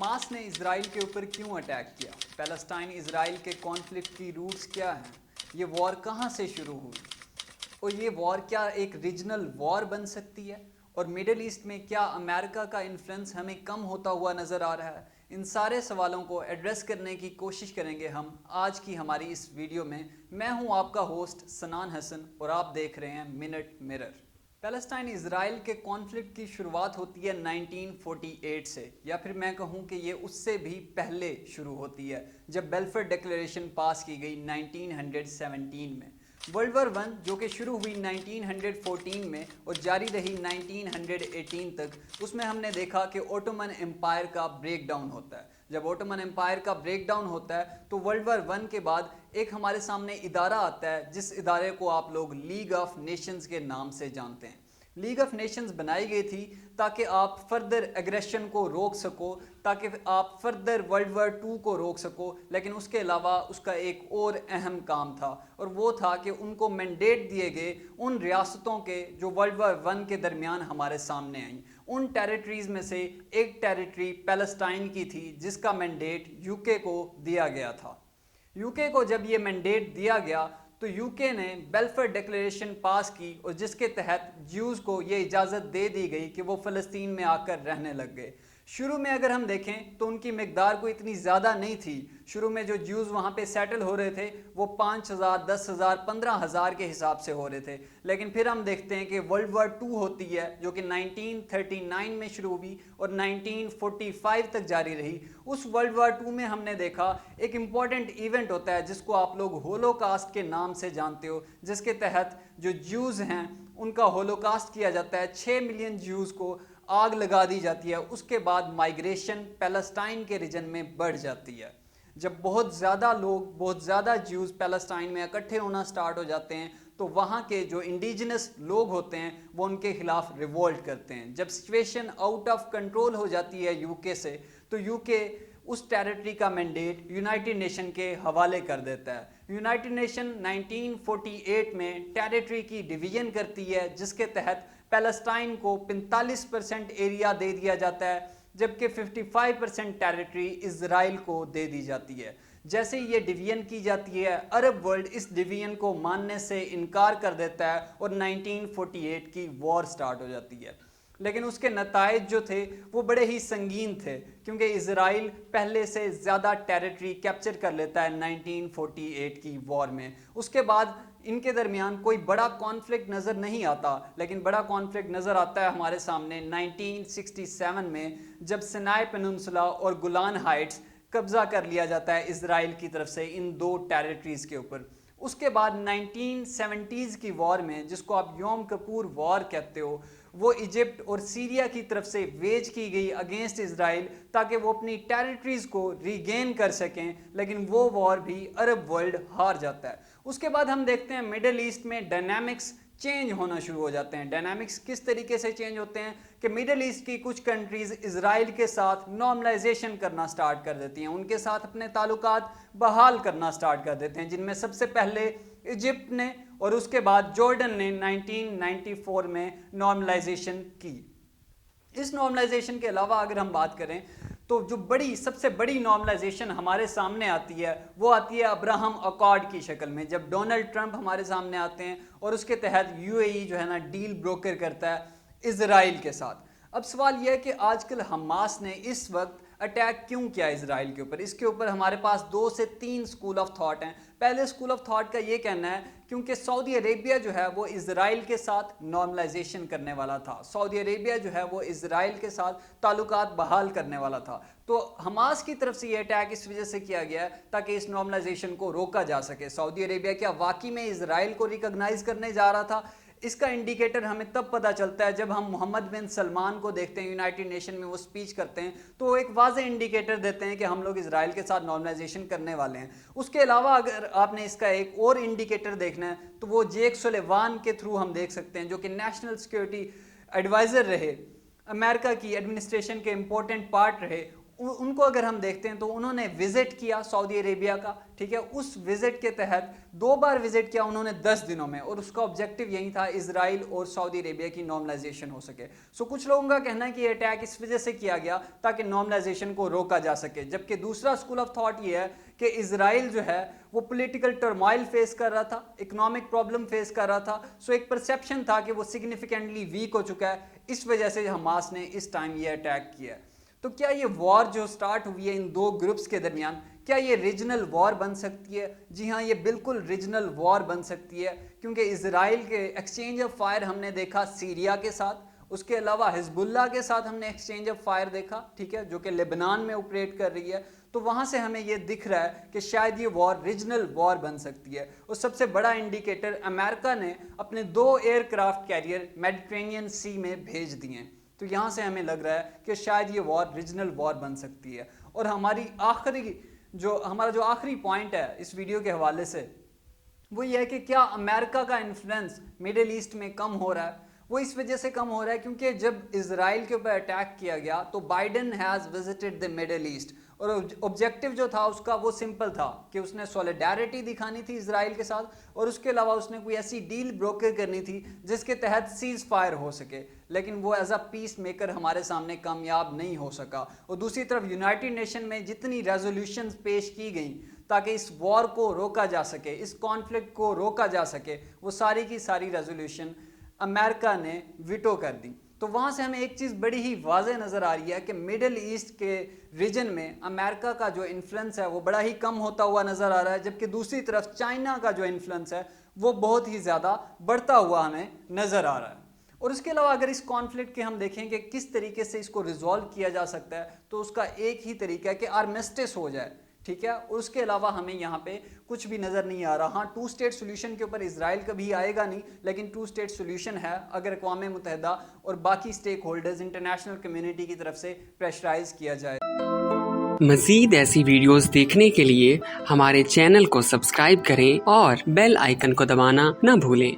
Hamas ने Israel के ऊपर क्यों अटैक किया? पैलेस्टाइन इसराइल के कॉन्फ्लिक्ट की रूट्स क्या हैं? ये वॉर कहाँ से शुरू हुई और ये वॉर क्या एक रीजनल वॉर बन सकती है? और मिडिल ईस्ट में क्या अमेरिका का इन्फ्लुएंस हमें कम होता हुआ नज़र आ रहा है? इन सारे सवालों को एड्रेस करने की कोशिश करेंगे हम आज की हमारी इस वीडियो में। मैं हूं आपका होस्ट सनान हसन और आप देख रहे हैं मिनट मिरर। पैलेस्टाइन इसराइल के कॉन्फ्लिक्ट की शुरुआत होती है 1948 से, या फिर मैं कहूं कि ये उससे भी पहले शुरू होती है जब बेल्फर डिक्लेरेशन पास की गई 1917 में। वर्ल्ड वॉर वन जो कि शुरू हुई 1914 में और जारी रही 1918 तक, उसमें हमने देखा कि ओटोमन एम्पायर का ब्रेक डाउन होता है। जब ओटोमन एम्पायर का ब्रेक डाउन होता है तो वर्ल्ड वॉर वन के बाद एक हमारे सामने इदारा आता है जिस इदारे को आप लोग लीग ऑफ नेशंस के नाम से जानते हैं। लीग ऑफ नेशंस बनाई गई थी ताकि आप फर्दर एग्रेशन को रोक सको, ताकि आप फर्दर वर्ल्ड वॉर टू को रोक सको। लेकिन उसके अलावा उसका एक और अहम काम था और वो था कि उनको मैंडेट दिए गए उन रियासतों के जो वर्ल्ड वॉर वन के दरमियान हमारे सामने आई। उन टेरिटरीज में से एक टेरिटरी पैलेस्टाइन की थी जिसका मैंडेट यूके को दिया गया था। यूके को जब ये मैंडेट दिया गया तो यूके ने बेल्फर डिक्लेरेशन पास की और जिसके तहत ज्यूज़ को ये इजाज़त दे दी गई कि वो फ़लस्तीन में आकर रहने लग गए। शुरू में अगर हम देखें तो उनकी मिकदार कोई इतनी ज़्यादा नहीं थी। शुरू में जो ज्यूज़ वहाँ पे सेटल हो रहे थे वो 5,000, 10,000, 15,000 के हिसाब से हो रहे थे। लेकिन फिर हम देखते हैं कि वर्ल्ड वॉर टू होती है जो कि 1939 में शुरू हुई और 1945 तक जारी रही। उस वर्ल्ड वॉर टू में हमने देखा एक इम्पॉर्टेंट इवेंट होता है जिसको आप लोग होलोकास्ट के नाम से जानते हो, जिसके तहत जो ज्यूज़ हैं उनका होलोकास्ट किया जाता है। 6 मिलियन ज्यूज़ को आग लगा दी जाती है। उसके बाद माइग्रेशन पैलेस्टाइन के रीजन में बढ़ जाती है। जब बहुत ज़्यादा लोग, बहुत ज़्यादा ज्यूज़ पैलेस्टाइन में इकट्ठे होना स्टार्ट हो जाते हैं तो वहाँ के जो इंडिजिनस लोग होते हैं वो उनके खिलाफ रिवोल्ट करते हैं। जब सिचुएशन आउट ऑफ कंट्रोल हो जाती है यूके से तो यूके उस टेरिटरी का मैंडेट यूनाइटेड नेशन के हवाले कर देता है। यूनाइटेड नेशन 1948 में टेरिटरी की डिवीजन करती है जिसके तहत पैलेस्टाइन को 45% एरिया दे दिया जाता है जबकि 55% टेरिटरी इजराइल को दे दी जाती है। जैसे ये डिवीजन की जाती है अरब वर्ल्ड इस डिवीजन को मानने से इनकार कर देता है और 1948 की वॉर स्टार्ट हो जाती है। लेकिन उसके नताइज जो थे वो बड़े ही संगीन थे क्योंकि इजराइल पहले से ज़्यादा टेरिटरी कैप्चर कर लेता है 1948 की वॉर में। उसके बाद इनके दरमियान कोई बड़ा कॉन्फ्लिक्ट नज़र नहीं आता, लेकिन बड़ा कॉन्फ्लिक्ट नज़र आता है हमारे सामने 1967 में जब सिनाई पेनिनसुला और गुलान हाइट्स कब्जा कर लिया जाता है इजराइल की तरफ से इन दो टेरिटरीज़ के ऊपर। उसके बाद 1970s की वॉर में, जिसको आप योम किपुर वॉर कहते हो, वो इजिप्ट और सीरिया की तरफ से वेज की गई अगेंस्ट इजराइल ताकि वो अपनी टेरिटरीज़ को रीगेन कर सकें। लेकिन वो वॉर भी अरब वर्ल्ड हार जाता है। उसके बाद हम देखते हैं मिडिल ईस्ट में डायनामिक्स चेंज होना शुरू हो जाते हैं। डायनामिक्स किस तरीके से चेंज होते हैं कि मिडिल ईस्ट की कुछ कंट्रीज़ इजराइल के साथ नॉर्मलाइजेशन करना स्टार्ट कर देती हैं, उनके साथ अपने ताल्लुकात बहाल करना स्टार्ट कर देते हैं, जिनमें सबसे पहले इजिप्ट ने और उसके बाद जॉर्डन ने 1994 में नॉर्मलाइजेशन की। इस नॉर्मलाइजेशन के अलावा अगर हम बात करें तो जो सबसे बड़ी नॉर्मलाइजेशन हमारे सामने आती है वो आती है अब्राहम अकॉर्ड की शक्ल में, जब डोनाल्ड ट्रंप हमारे सामने आते हैं और उसके तहत यूएई जो है ना डील ब्रोकर करता है इजराइल के साथ। अब सवाल यह है कि आजकल हमास ने इस वक्त अटैक क्यों किया इजराइल के ऊपर? इसके ऊपर हमारे पास 2 से 3 स्कूल ऑफ थॉट हैं। पहले स्कूल ऑफ थॉट का ये कहना है क्योंकि सऊदी अरेबिया जो है वो इजराइल के साथ नॉर्मलाइजेशन करने वाला था, सऊदी अरेबिया जो है वो इजराइल के साथ ताल्लुकात बहाल करने वाला था। तो हमास की तरफ से ये अटैक इस वजह से किया गया है ताकि इस नॉर्मलाइजेशन को रोका जा सके। सऊदी अरेबिया क्या वाकई में इजराइल को रिकॉग्नाइज करने जा रहा था? इसका इंडिकेटर हमें तब पता चलता है जब हम मोहम्मद बिन सलमान को देखते हैं, यूनाइटेड नेशन में वो स्पीच करते हैं तो वो एक वाज़ेह इंडिकेटर देते हैं कि हम लोग इजराइल के साथ नॉर्मलाइजेशन करने वाले हैं। उसके अलावा अगर आपने इसका एक और इंडिकेटर देखना है तो वो जेक सुलेवान के थ्रू हम देख सकते हैं, जो कि नेशनल सिक्योरिटी एडवाइज़र रहे, अमेरिका की एडमिनिस्ट्रेशन के इंपॉर्टेंट पार्ट रहे। ان کو اگر ہم دیکھتے ہیں تو انہوں نے وزٹ کیا سعودی عربیہ کا، ٹھیک ہے، اس وزٹ کے تحت 2 بار وزٹ کیا انہوں نے 10 دنوں میں، اور اس کا آبجیکٹیو یہی تھا اسرائیل اور سعودی عربیہ کی نارملائزیشن ہو سکے. سو کچھ لوگوں کا کہنا ہے کہ یہ اٹیک اس وجہ سے کیا گیا تاکہ نارملائزیشن کو روکا جا سکے، جبکہ دوسرا اسکول آف تھاٹ یہ ہے کہ اسرائیل جو ہے وہ پولیٹیکل ٹرمائل فیس کر رہا تھا، اکنامک پرابلم فیس کر رہا تھا. سو ایک پرسیپشن تھا کہ وہ سگنیفیکنٹلی ویک ہو چکا ہے، اس وجہ سے حماس نے اس ٹائم یہ اٹیک کیا ہے. تو کیا یہ وار جو سٹارٹ ہوئی ہے ان 2 گروپس کے درمیان، کیا یہ ریجنل وار بن سکتی ہے؟ جی ہاں، یہ بالکل ریجنل وار بن سکتی ہے، کیونکہ اسرائیل کے ایکسچینج آف فائر ہم نے دیکھا سیریا کے ساتھ، اس کے علاوہ حزب اللہ کے ساتھ ہم نے ایکسچینج آف فائر دیکھا، ٹھیک ہے، جو کہ لبنان میں آپریٹ کر رہی ہے. تو وہاں سے ہمیں یہ دکھ رہا ہے کہ شاید یہ وار ریجنل وار بن سکتی ہے. اور سب سے بڑا انڈیکیٹر امریکہ نے اپنے 2 ایئر کرافٹ کیریئر میڈیٹرینین سی میں بھیج دیے ہیں. تو یہاں سے ہمیں لگ رہا ہے کہ شاید یہ وار ریجنل وار بن سکتی ہے. اور ہمارا جو آخری پوائنٹ ہے اس ویڈیو کے حوالے سے وہ یہ ہے کہ کیا امریکہ کا انفلوئنس میڈل ایسٹ میں کم ہو رہا ہے؟ وہ اس وجہ سے کم ہو رہا ہے کیونکہ جب اسرائیل کے اوپر اٹیک کیا گیا تو Biden has visited the Middle East, اور آبجیکٹیو جو تھا اس کا وہ سمپل تھا کہ اس نے سولیڈیرٹی دکھانی تھی اسرائیل کے ساتھ، اور اس کے علاوہ اس نے کوئی ایسی ڈیل بروکر کرنی تھی جس کے تحت سیز فائر ہو سکے. لیکن وہ ایز اے پیس میکر ہمارے سامنے کامیاب نہیں ہو سکا. اور دوسری طرف یونائٹڈ نیشن میں جتنی ریزولوشنز پیش کی گئیں تاکہ اس وار کو روکا جا سکے، اس کانفلکٹ کو روکا جا سکے، وہ ساری کی ساری ریزولوشن امریکہ نے ویٹو کر دی. تو وہاں سے ہمیں ایک چیز بڑی ہی واضح نظر آ رہی ہے کہ مڈل ایسٹ کے ریجن میں امریکہ کا جو انفلوئنس ہے وہ بڑا ہی کم ہوتا ہوا نظر آ رہا ہے، جبکہ دوسری طرف چائنا کا جو انفلوئنس ہے وہ بہت ہی زیادہ بڑھتا ہوا ہمیں نظر آ رہا ہے. اور اس کے علاوہ اگر اس کانفلکٹ کے ہم دیکھیں کہ کس طریقے سے اس کو ریزالو کیا جا سکتا ہے تو اس کا ایک ہی طریقہ ہے کہ آرمیسٹس ہو جائے، ٹھیک ہے. اور اس کے علاوہ ہمیں یہاں پہ کچھ بھی نظر نہیں آ رہا. ہاں 2 اسٹیٹ سولوشن کے اوپر اسرائیل کبھی آئے گا نہیں، لیکن 2 اسٹیٹ سولوشن ہے اگر اقوام متحدہ اور باقی اسٹیک ہولڈرز انٹرنیشنل کمیونٹی کی طرف سے پریشرائز کیا جائے. مزید ایسی ویڈیوز دیکھنے کے لیے ہمارے چینل کو سبسکرائب کریں اور بیل آئیکن کو دبانا نہ بھولیں.